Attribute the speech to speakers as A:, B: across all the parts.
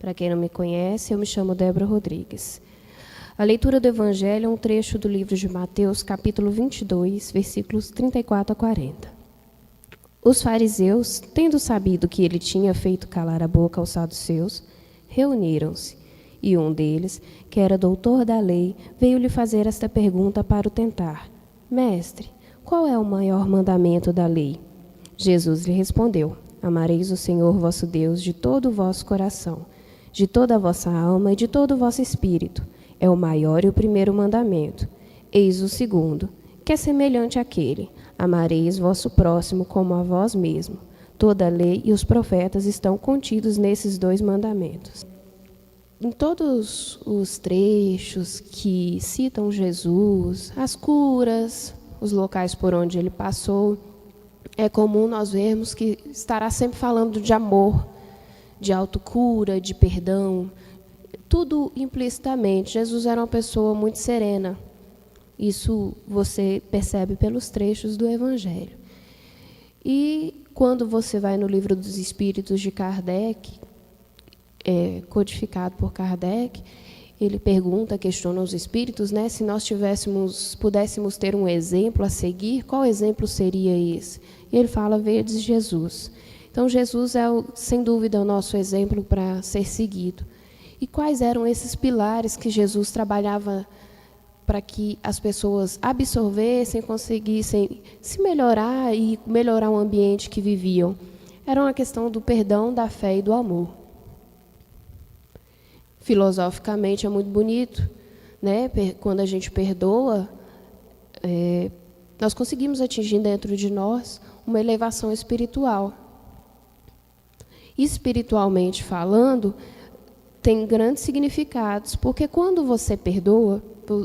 A: Para quem não me conhece, eu me chamo Débora Rodrigues. A leitura do Evangelho é um trecho do livro de Mateus, capítulo 22, versículos 34 a 40. Os fariseus, tendo sabido que ele tinha feito calar a boca aos saduceus, reuniram-se, e um deles, que era doutor da lei, veio-lhe fazer esta pergunta para o tentar: Mestre, qual é o maior mandamento da lei? Jesus lhe respondeu: Amareis o Senhor vosso Deus de todo o vosso coração, de toda a vossa alma e de todo o vosso espírito. É o maior e o primeiro mandamento. Eis o segundo, que é semelhante àquele: amareis vosso próximo como a vós mesmo. Toda a lei e os profetas estão contidos nesses dois mandamentos. Em todos os trechos que citam Jesus, as curas, os locais por onde ele passou, é comum nós vermos que estará sempre falando de amor, de autocura, de perdão, tudo implicitamente. Jesus era uma pessoa muito serena. Isso você percebe pelos trechos do Evangelho. E quando você vai no Livro dos Espíritos de Kardec, codificado por Kardec, ele questiona os espíritos, né, se nós pudéssemos ter um exemplo a seguir, qual exemplo seria esse? E ele fala: vedes Jesus. Então, Jesus é, sem dúvida, o nosso exemplo para ser seguido. E quais eram esses pilares que Jesus trabalhava para que as pessoas absorvessem, conseguissem se melhorar e melhorar o ambiente que viviam? Era uma questão do perdão, da fé e do amor. Filosoficamente é muito bonito, né? Quando a gente perdoa, nós conseguimos atingir dentro de nós uma elevação espiritual. Espiritualmente falando, tem grandes significados, porque quando você perdoa,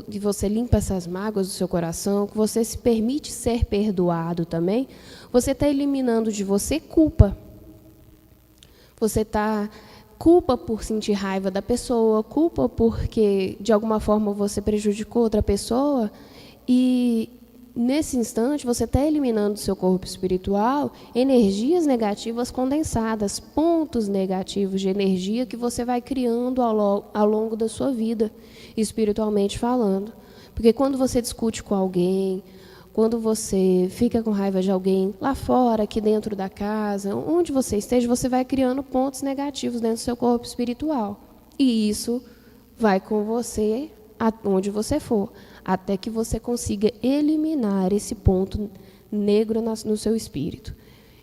A: e você limpa essas mágoas do seu coração, que você se permite ser perdoado também, você está eliminando de você culpa. Você está culpa por sentir raiva da pessoa, culpa porque, de alguma forma, você prejudicou outra pessoa, e nesse instante você está eliminando do seu corpo espiritual energias negativas condensadas, pontos negativos de energia que você vai criando ao longo da sua vida, espiritualmente falando. Porque quando você discute com alguém, quando você fica com raiva de alguém lá fora, aqui dentro da casa, onde você esteja, você vai criando pontos negativos dentro do seu corpo espiritual. E isso vai com você aonde você for, até que você consiga eliminar esse ponto negro no seu espírito.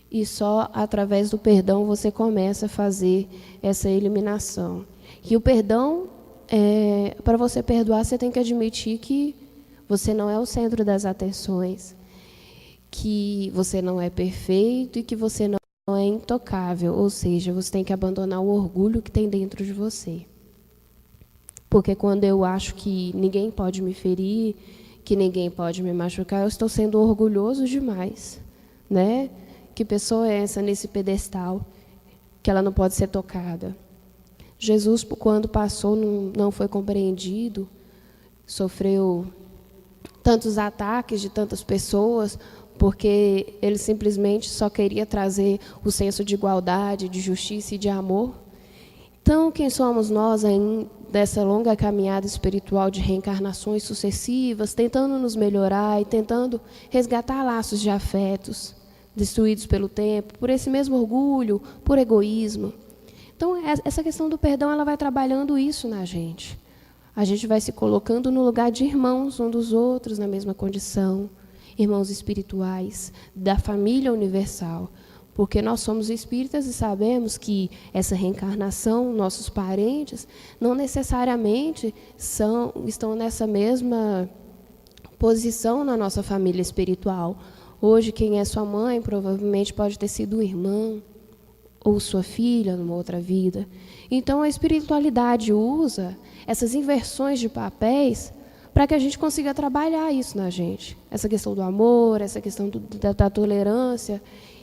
A: E só através do perdão você começa a fazer essa eliminação. E o perdão, para você perdoar, você tem que admitir que você não é o centro das atenções, que você não é perfeito e que você não é intocável. Ou seja, você tem que abandonar o orgulho que tem dentro de você. Porque quando eu acho que ninguém pode me ferir, que ninguém pode me machucar, eu estou sendo orgulhoso demais, né? Que pessoa é essa nesse pedestal que ela não pode ser tocada? Jesus, quando passou, não foi compreendido, sofreu tantos ataques de tantas pessoas, porque ele simplesmente só queria trazer o senso de igualdade, de justiça e de amor. Então, quem somos nós aí dessa longa caminhada espiritual de reencarnações sucessivas, tentando nos melhorar e tentando resgatar laços de afetos destruídos pelo tempo, por esse mesmo orgulho, por egoísmo? Então, essa questão do perdão, ela vai trabalhando isso na gente. A gente vai se colocando no lugar de irmãos um dos outros, na mesma condição, irmãos espirituais, da família universal. Porque nós somos espíritas e sabemos que essa reencarnação, nossos parentes, não necessariamente estão nessa mesma posição na nossa família espiritual. Hoje, quem é sua mãe provavelmente pode ter sido um irmão ou sua filha numa outra vida. Então, a espiritualidade usa essas inversões de papéis para que a gente consiga trabalhar isso na gente. Essa questão do amor, essa questão da tolerância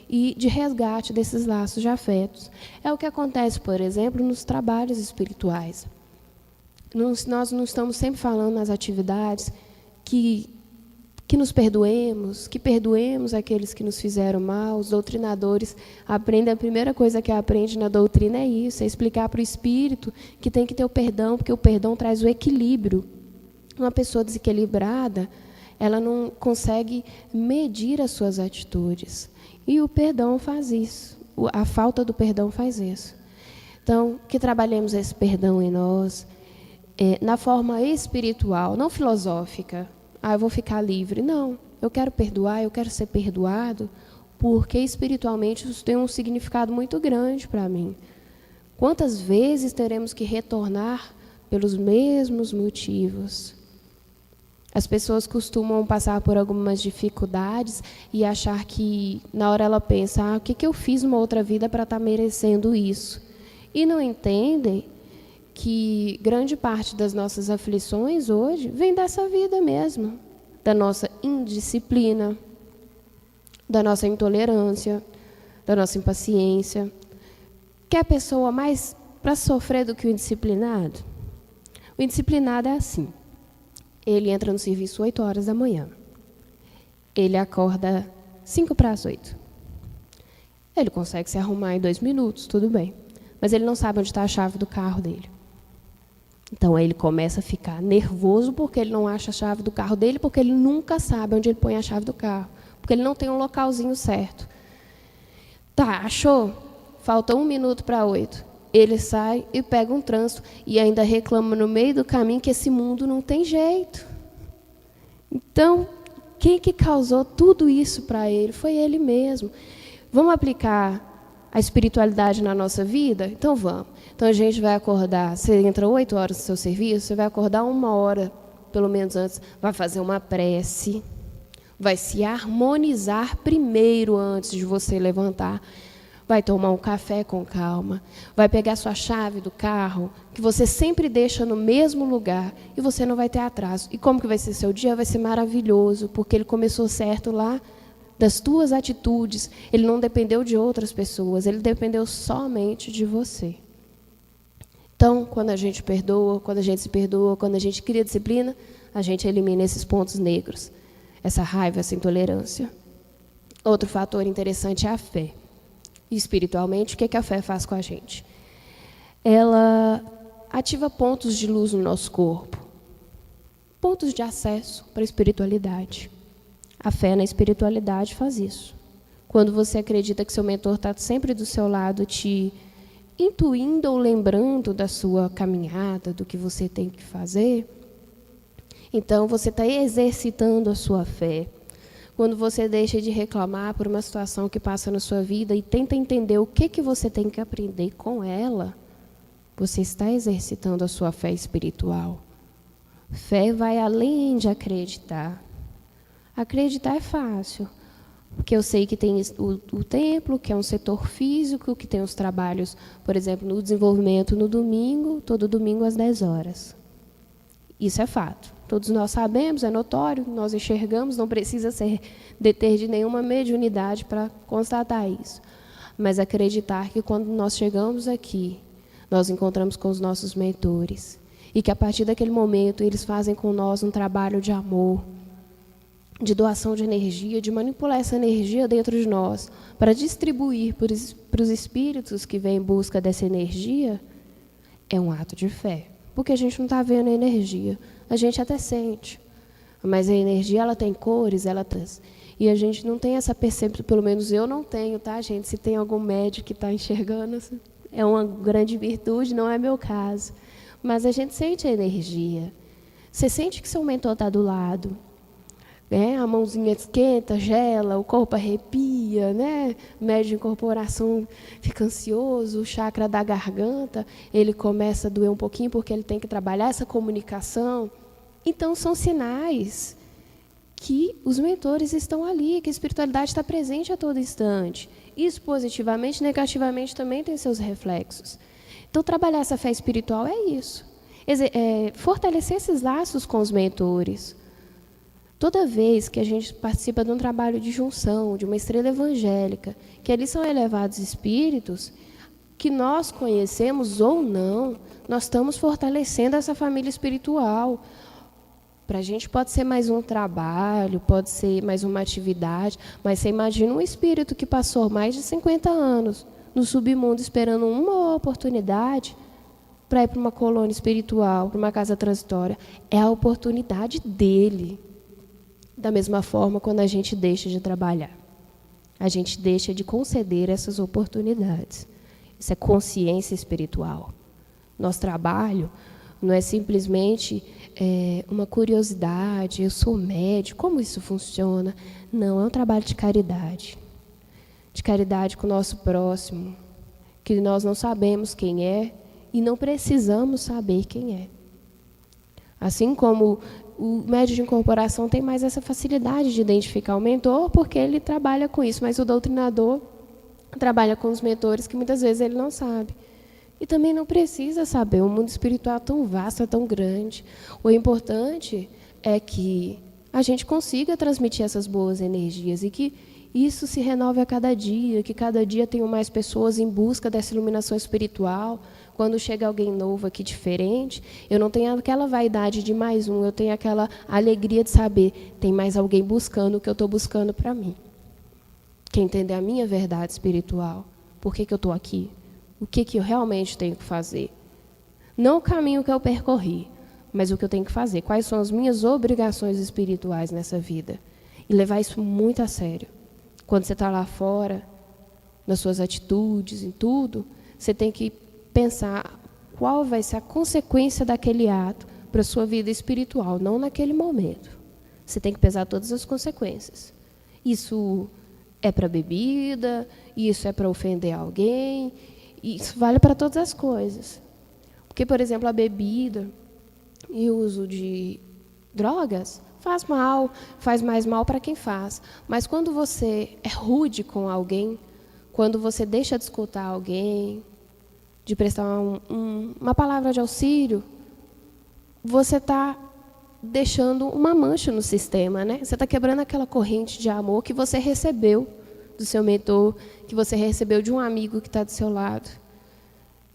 A: e de resgate desses laços de afetos. É o que acontece, por exemplo, nos trabalhos espirituais. Nós não estamos sempre falando nas atividades que que nos perdoemos, que perdoemos aqueles que nos fizeram mal. Os doutrinadores aprendem, a primeira coisa que aprende na doutrina é isso, é explicar para o espírito que tem que ter o perdão, porque o perdão traz o equilíbrio. Uma pessoa desequilibrada, ela não consegue medir as suas atitudes. E o perdão faz isso, a falta do perdão faz isso. Então, que trabalhemos esse perdão em nós, na forma espiritual, não filosófica. Eu vou ficar livre. Não, eu quero perdoar, eu quero ser perdoado, porque espiritualmente isso tem um significado muito grande para mim. Quantas vezes teremos que retornar pelos mesmos motivos? As pessoas costumam passar por algumas dificuldades e achar que, na hora ela pensa, o que eu fiz numa outra vida para estar merecendo isso? E não entendem que grande parte das nossas aflições hoje vem dessa vida mesmo, da nossa indisciplina, da nossa intolerância, da nossa impaciência. Quer pessoa mais para sofrer do que o indisciplinado? O indisciplinado é assim. Ele entra no serviço 8 horas da manhã. Ele acorda 5 para as 8. Ele consegue se arrumar em 2 minutos, tudo bem. Mas ele não sabe onde está a chave do carro dele. Então, aí ele começa a ficar nervoso porque ele não acha a chave do carro dele, porque ele nunca sabe onde ele põe a chave do carro, porque ele não tem um localzinho certo. Tá, achou? Falta 1 minuto para 8. Ele sai e pega um trânsito e ainda reclama no meio do caminho que esse mundo não tem jeito. Então, quem que causou tudo isso para ele? Foi ele mesmo. Vamos aplicar a espiritualidade na nossa vida? Então vamos. Então a gente vai acordar, você entra 8 horas no seu serviço, você vai acordar 1 hora, pelo menos antes, vai fazer uma prece, vai se harmonizar primeiro antes de você levantar, vai tomar um café com calma, vai pegar sua chave do carro, que você sempre deixa no mesmo lugar, e você não vai ter atraso. E como que vai ser seu dia? Vai ser maravilhoso, porque ele começou certo lá, das tuas atitudes, ele não dependeu de outras pessoas, ele dependeu somente de você. Então, quando a gente perdoa, quando a gente se perdoa, quando a gente cria disciplina, a gente elimina esses pontos negros, essa raiva, essa intolerância. Outro fator interessante é a fé. E espiritualmente, o que a fé faz com a gente? Ela ativa pontos de luz no nosso corpo, pontos de acesso para a espiritualidade. A fé na espiritualidade faz isso. Quando você acredita que seu mentor está sempre do seu lado, te intuindo ou lembrando da sua caminhada, do que você tem que fazer, então você está exercitando a sua fé. Quando você deixa de reclamar por uma situação que passa na sua vida e tenta entender o que você tem que aprender com ela, você está exercitando a sua fé espiritual. Fé vai além de acreditar. Acreditar é fácil, porque eu sei que tem o templo, que é um setor físico, que tem os trabalhos, por exemplo, no desenvolvimento no domingo, todo domingo às 10 horas. Isso é fato. Todos nós sabemos, é notório, nós enxergamos, não precisa deter de nenhuma mediunidade para constatar isso. Mas acreditar que quando nós chegamos aqui, nós encontramos com os nossos mentores, e que a partir daquele momento eles fazem com nós um trabalho de amor, de doação de energia, de manipular essa energia dentro de nós, para distribuir para os espíritos que vêm em busca dessa energia, é um ato de fé. Porque a gente não está vendo a energia, a gente até sente, mas a energia ela tem cores, e a gente não tem essa percepção, pelo menos eu não tenho, tá, gente? Se tem algum médico que está enxergando, é uma grande virtude, não é meu caso. Mas a gente sente a energia. Você sente que seu mentor está do lado. A mãozinha esquenta, gela, o corpo arrepia, né? O médio de incorporação fica ansioso, o chakra da garganta, ele começa a doer um pouquinho porque ele tem que trabalhar essa comunicação. Então, são sinais que os mentores estão ali, que a espiritualidade está presente a todo instante. Isso positivamente, negativamente também tem seus reflexos. Então, trabalhar essa fé espiritual é isso. Fortalecer esses laços com os mentores. Toda vez que a gente participa de um trabalho de junção, de uma estrela evangélica, que ali são elevados espíritos, que nós conhecemos ou não, nós estamos fortalecendo essa família espiritual. Para a gente pode ser mais um trabalho, pode ser mais uma atividade, mas você imagina um espírito que passou mais de 50 anos no submundo esperando uma oportunidade para ir para uma colônia espiritual, para uma casa transitória. É a oportunidade dele. Da mesma forma, quando a gente deixa de trabalhar, a gente deixa de conceder essas oportunidades. Isso é consciência espiritual. Nosso trabalho não é simplesmente uma curiosidade, eu sou médico, como isso funciona? Não, é um trabalho de caridade. De caridade com o nosso próximo, que nós não sabemos quem é e não precisamos saber quem é. Assim como o médium de incorporação tem mais essa facilidade de identificar o mentor, porque ele trabalha com isso, mas o doutrinador trabalha com os mentores que muitas vezes ele não sabe. E também não precisa saber, o mundo espiritual é tão vasto, é tão grande. O importante é que a gente consiga transmitir essas boas energias e que isso se renove a cada dia, que cada dia tenham mais pessoas em busca dessa iluminação espiritual. Quando chega alguém novo aqui, diferente, eu não tenho aquela vaidade de mais um, eu tenho aquela alegria de saber, tem mais alguém buscando o que eu estou buscando para mim. Quer entender a minha verdade espiritual? Por que eu estou aqui? O que eu realmente tenho que fazer? Não o caminho que eu percorri, mas o que eu tenho que fazer. Quais são as minhas obrigações espirituais nessa vida? E levar isso muito a sério. Quando você está lá fora, nas suas atitudes, em tudo, você tem que pensar qual vai ser a consequência daquele ato para a sua vida espiritual, não naquele momento. Você tem que pesar todas as consequências. Isso é para bebida, isso é para ofender alguém, isso vale para todas as coisas. Porque, por exemplo, a bebida e o uso de drogas faz mal, faz mais mal para quem faz. Mas quando você é rude com alguém, quando você deixa de escutar alguém, de prestar uma palavra de auxílio, você está deixando uma mancha no sistema, né? Você está quebrando aquela corrente de amor que você recebeu do seu mentor, que você recebeu de um amigo que está do seu lado.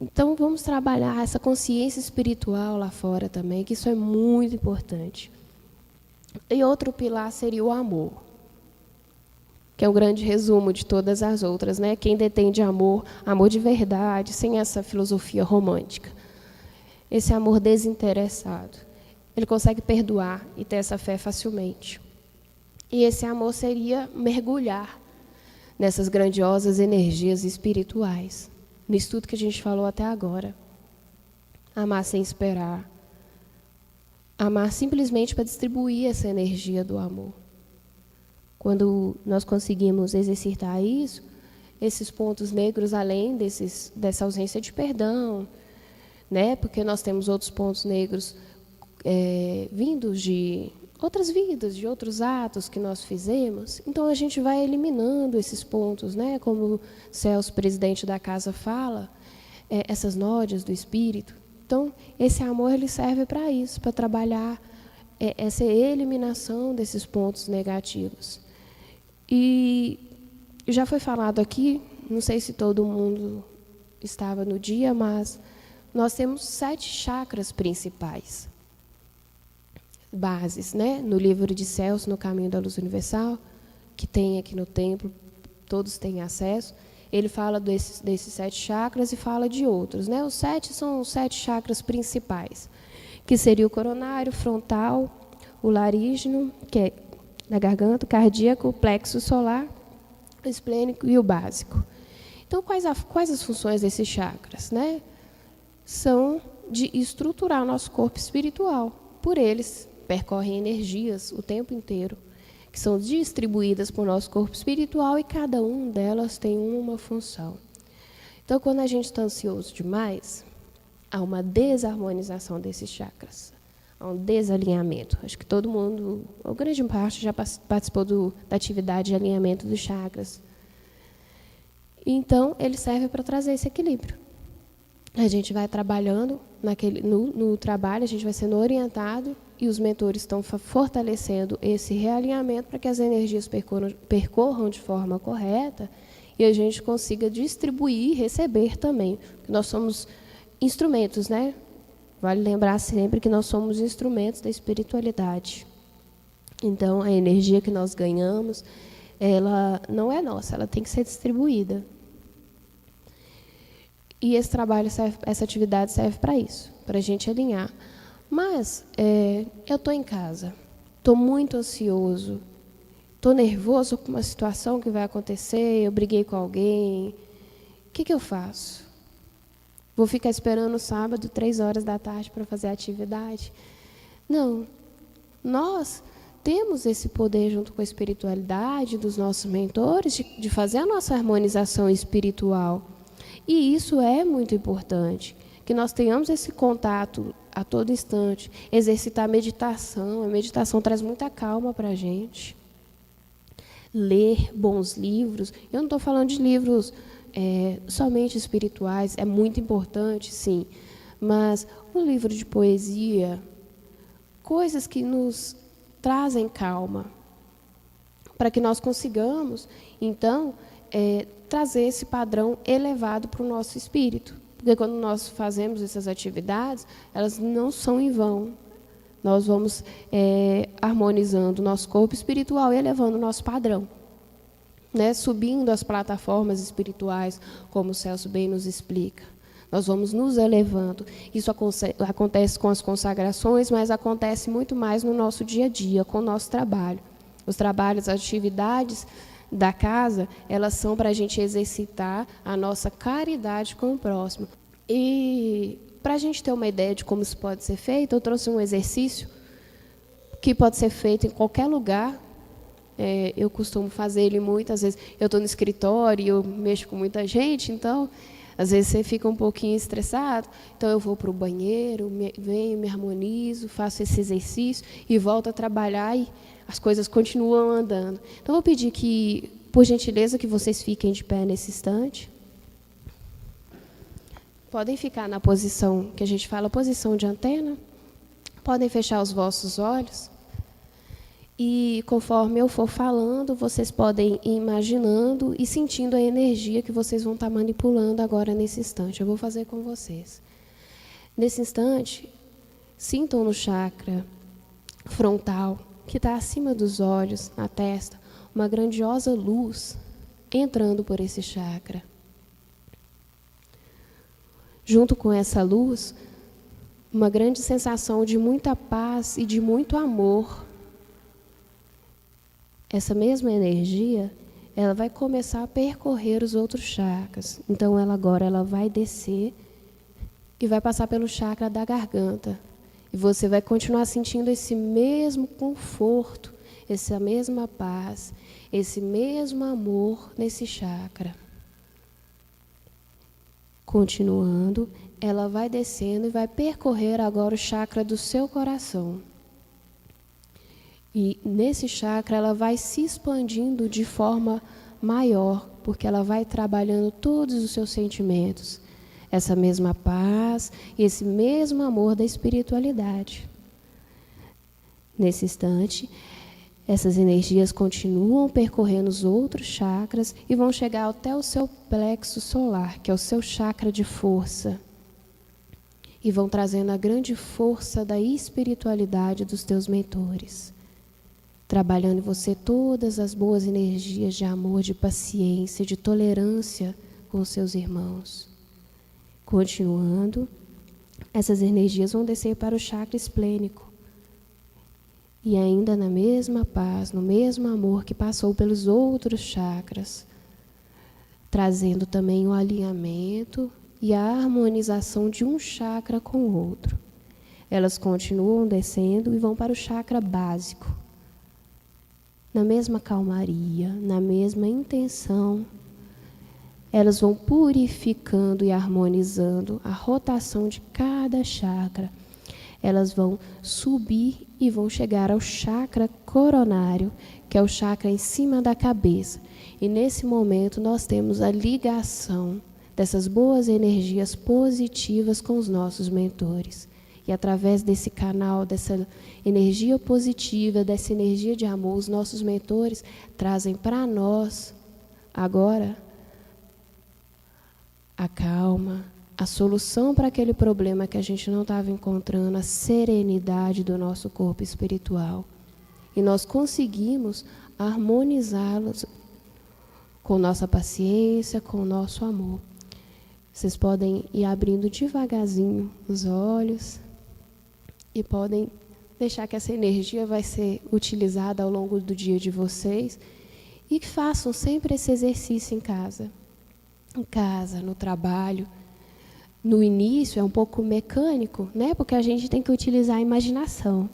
A: Então, vamos trabalhar essa consciência espiritual lá fora também, que isso é muito importante. E outro pilar seria o amor, que é um grande resumo de todas as outras, né? Quem detém de amor, amor de verdade, sem essa filosofia romântica. Esse amor desinteressado. Ele consegue perdoar e ter essa fé facilmente. E esse amor seria mergulhar nessas grandiosas energias espirituais, nisso tudo que a gente falou até agora. Amar sem esperar. Amar simplesmente para distribuir essa energia do amor. Quando nós conseguimos exercitar isso, esses pontos negros, além dessa ausência de perdão, né? Porque nós temos outros pontos negros vindos de outras vidas, de outros atos que nós fizemos, então a gente vai eliminando esses pontos, né? Como o Celso, presidente da casa, fala, essas nódias do espírito. Então, esse amor ele serve para isso, para trabalhar essa eliminação desses pontos negativos. E já foi falado aqui, não sei se todo mundo estava no dia, mas nós temos 7 chakras principais, bases, né? No livro de Celso, no Caminho da Luz Universal, que tem aqui no templo, todos têm acesso. Ele fala desses 7 chakras e fala de outros, né? Os 7 são os 7 chakras principais, que seria o coronário, frontal, o larígeo, que é da garganta, o cardíaco, o plexo solar, o esplênico e o básico. Então, quais as funções desses chakras, né? São de estruturar o nosso corpo espiritual. Por eles, percorrem energias o tempo inteiro, que são distribuídas para o nosso corpo espiritual e cada uma delas tem uma função. Então, quando a gente está ansioso demais, há uma desarmonização desses chakras, há um desalinhamento. Acho que todo mundo, ou grande parte, já participou da atividade de alinhamento dos chakras. Então, ele serve para trazer esse equilíbrio. A gente vai trabalhando no trabalho, a gente vai sendo orientado e os mentores estão fortalecendo esse realinhamento para que as energias percorram de forma correta e a gente consiga distribuir e receber também. Nós somos instrumentos, né? Vale lembrar sempre que nós somos instrumentos da espiritualidade. Então, a energia que nós ganhamos, ela não é nossa, ela tem que ser distribuída. E esse trabalho, essa atividade serve para isso, para a gente alinhar. Mas, eu estou em casa, estou muito ansioso, estou nervoso com uma situação que vai acontecer, eu briguei com alguém, o que eu faço? Vou ficar esperando o sábado, 15h para fazer a atividade? Não. Nós temos esse poder, junto com a espiritualidade dos nossos mentores, de fazer a nossa harmonização espiritual. E isso é muito importante, que nós tenhamos esse contato a todo instante, exercitar a meditação traz muita calma para a gente. Ler bons livros, eu não estou falando de livros somente espirituais, é muito importante, sim, mas um livro de poesia, coisas que nos trazem calma, para que nós consigamos, então, trazer esse padrão elevado para o nosso espírito. Porque quando nós fazemos essas atividades, elas não são em vão. Nós vamos harmonizando o nosso corpo espiritual e elevando o nosso padrão. Né? Subindo as plataformas espirituais, como o Celso bem nos explica. Nós vamos nos elevando. Isso acontece com as consagrações, mas acontece muito mais no nosso dia a dia, com o nosso trabalho. Os trabalhos, as atividades da casa, elas são para a gente exercitar a nossa caridade com o próximo. E para a gente ter uma ideia de como isso pode ser feito, eu trouxe um exercício que pode ser feito em qualquer lugar. Eu costumo fazer ele muitas vezes. Eu estou no escritório e eu mexo com muita gente, então, às vezes você fica um pouquinho estressado. Então, eu vou para o banheiro, venho, me harmonizo, faço esse exercício e volto a trabalhar e as coisas continuam andando. Então, vou pedir que, por gentileza, que vocês fiquem de pé nesse instante. Podem ficar na posição que a gente fala, posição de antena. Podem fechar os vossos olhos. E, conforme eu for falando, vocês podem ir imaginando e sentindo a energia que vocês vão estar manipulando agora nesse instante. Eu vou fazer com vocês. Nesse instante, sintam no chakra frontal, que está acima dos olhos, na testa, uma grandiosa luz entrando por esse chakra. Junto com essa luz, uma grande sensação de muita paz e de muito amor. Essa mesma energia, ela vai começar a percorrer os outros chakras. Então, ela vai descer e vai passar pelo chakra da garganta. E você vai continuar sentindo esse mesmo conforto, essa mesma paz, esse mesmo amor nesse chakra. Continuando, ela vai descendo e vai percorrer agora o chakra do seu coração. E nesse chakra ela vai se expandindo de forma maior, porque ela vai trabalhando todos os seus sentimentos. Essa mesma paz e esse mesmo amor da espiritualidade. Nesse instante, essas energias continuam percorrendo os outros chakras e vão chegar até o seu plexo solar, que é o seu chakra de força. E vão trazendo a grande força da espiritualidade dos teus mentores. Trabalhando em você todas as boas energias de amor, de paciência, de tolerância com os seus irmãos. Continuando, essas energias vão descer para o chakra esplênico. E ainda na mesma paz, no mesmo amor que passou pelos outros chakras, trazendo também o alinhamento e a harmonização de um chakra com o outro. Elas continuam descendo e vão para o chakra básico. Na mesma calmaria, na mesma intenção, elas vão purificando e harmonizando a rotação de cada chakra. Elas vão subir e vão chegar ao chakra coronário, que é o chakra em cima da cabeça. E nesse momento nós temos a ligação dessas boas energias positivas com os nossos mentores. E através desse canal, dessa energia positiva, dessa energia de amor, os nossos mentores trazem para nós, agora, a calma, a solução para aquele problema que a gente não estava encontrando, a serenidade do nosso corpo espiritual. E nós conseguimos harmonizá-los com nossa paciência, com nosso amor. Vocês podem ir abrindo devagarzinho os olhos e podem deixar que essa energia vai ser utilizada ao longo do dia de vocês e que façam sempre esse exercício em casa. Em casa, no trabalho. No início é um pouco mecânico, né? Porque a gente tem que utilizar a imaginação.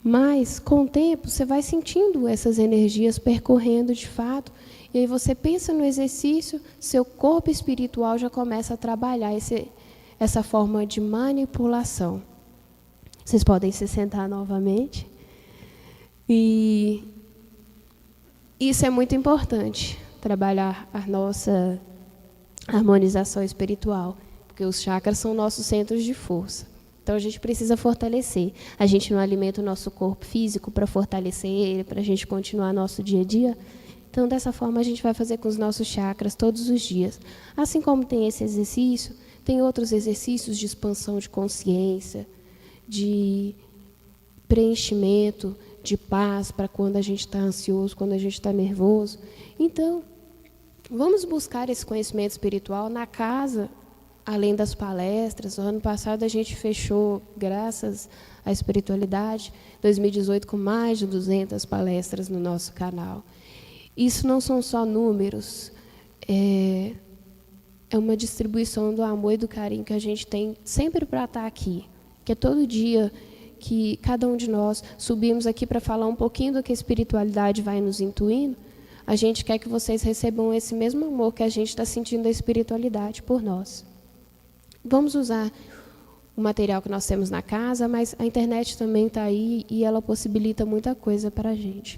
A: Mas, com o tempo, você vai sentindo essas energias percorrendo de fato. E aí você pensa no exercício, seu corpo espiritual já começa a trabalhar essa forma de manipulação. Vocês podem se sentar novamente. E isso é muito importante, trabalhar a nossa harmonização espiritual, porque os chakras são nossos centros de força. Então, a gente precisa fortalecer. A gente não alimenta o nosso corpo físico para fortalecer ele, para a gente continuar nosso dia a dia. Então, dessa forma, a gente vai fazer com os nossos chakras todos os dias. Assim como tem esse exercício, tem outros exercícios de expansão de consciência, de preenchimento, de paz para quando a gente está ansioso, quando a gente está nervoso. Então, vamos buscar esse conhecimento espiritual na casa, além das palestras. O ano passado a gente fechou, graças à espiritualidade, 2018 com mais de 200 palestras no nosso canal. Isso não são só números, é uma distribuição do amor e do carinho que a gente tem sempre para estar aqui, que é todo dia que cada um de nós subimos aqui para falar um pouquinho do que a espiritualidade vai nos intuindo. A gente quer que vocês recebam esse mesmo amor que a gente está sentindo da espiritualidade por nós. Vamos usar o material que nós temos na casa, mas a internet também está aí e ela possibilita muita coisa para a gente.